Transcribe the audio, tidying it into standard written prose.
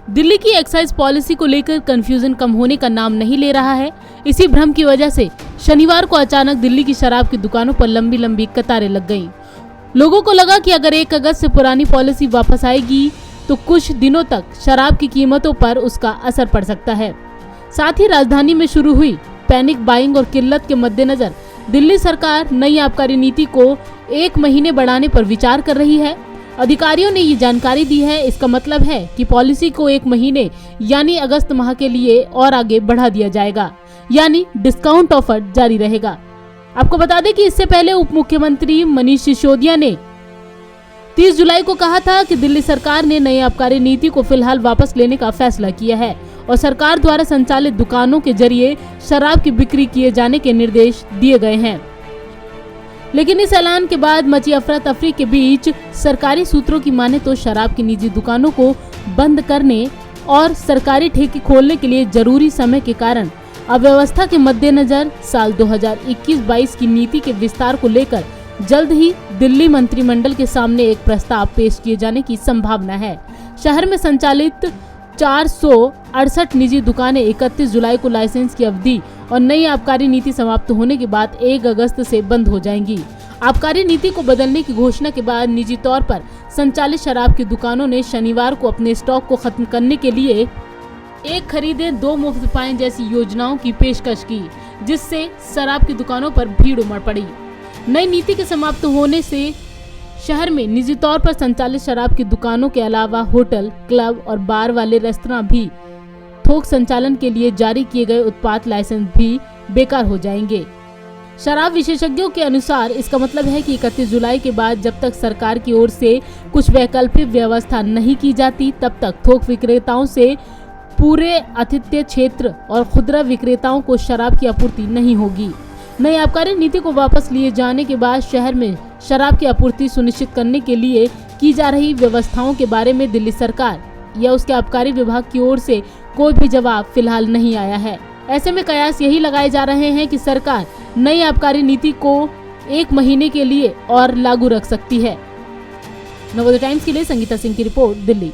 दिल्ली की excise policy को लेकर कंफ्यूजन कम होने का नाम नहीं ले रहा है। इसी भ्रम की वजह से शनिवार को अचानक दिल्ली की शराब की दुकानों पर लंबी लंबी कतारें लग गईं। लोगों को लगा कि अगर 1 अगस्त से पुरानी पॉलिसी वापस आएगी तो कुछ दिनों तक शराब की कीमतों पर उसका असर पड़ सकता है। साथ ही राजधानी में शुरू हुई पैनिक बाइंग और किल्लत के मद्देनजर दिल्ली सरकार नई आबकारी नीति को 1 महीने बढ़ाने पर विचार कर रही है। अधिकारियों ने ये जानकारी दी है। इसका मतलब है कि पॉलिसी को 1 महीने यानी अगस्त माह के लिए और आगे बढ़ा दिया जाएगा, यानी डिस्काउंट ऑफर जारी रहेगा। आपको बता दें कि इससे पहले उप मुख्यमंत्री मनीष सिसोदिया ने 30 जुलाई को कहा था कि दिल्ली सरकार ने नई आबकारी नीति को फिलहाल वापस लेने का फैसला किया है और सरकार द्वारा संचालित दुकानों के जरिए शराब की बिक्री किए जाने के निर्देश दिए गए हैं। लेकिन इस ऐलान के बाद मची अफरा तफरी के बीच सरकारी सूत्रों की माने तो शराब की निजी दुकानों को बंद करने और सरकारी ठेके खोलने के लिए जरूरी समय के कारण अव्यवस्था के मद्देनजर साल 2021-22 की नीति के विस्तार को लेकर जल्द ही दिल्ली मंत्रिमंडल के सामने एक प्रस्ताव पेश किए जाने की संभावना है। शहर में संचालित 468 निजी दुकानें 31 जुलाई को लाइसेंस की अवधि और नई आबकारी नीति समाप्त होने के बाद 1 अगस्त से बंद हो जाएंगी। आबकारी नीति को बदलने की घोषणा के बाद निजी तौर पर संचालित शराब की दुकानों ने शनिवार को अपने स्टॉक को खत्म करने के लिए 1 खरीदें 2 मुफ्त पाएं जैसी योजनाओं की पेशकश की, जिससे शराब की दुकानों पर भीड़ उमड़ पड़ी। नई नीति के समाप्त होने से शहर में निजी तौर पर संचालित शराब की दुकानों के अलावा होटल, क्लब और बार वाले रेस्तरां भी थोक संचालन के लिए जारी किए गए उत्पाद लाइसेंस भी बेकार हो जाएंगे। शराब विशेषज्ञों के अनुसार इसका मतलब है कि 31 जुलाई के बाद जब तक सरकार की ओर से कुछ वैकल्पिक व्यवस्था नहीं की जाती, तब तक थोक विक्रेताओं से पूरे आतिथ्य क्षेत्र और खुदरा विक्रेताओं को शराब की आपूर्ति नहीं होगी। नई आबकारी नीति को वापस लिए जाने के बाद शहर में शराब की आपूर्ति सुनिश्चित करने के लिए की जा रही व्यवस्थाओं के बारे में दिल्ली सरकार या उसके आबकारी विभाग की ओर से कोई भी जवाब फिलहाल नहीं आया है। ऐसे में कयास यही लगाए जा रहे हैं कि सरकार नई आबकारी नीति को 1 महीने के लिए और लागू रख सकती है। नवोदय टाइम्स के लिए संगीता सिंह की रिपोर्ट, दिल्ली।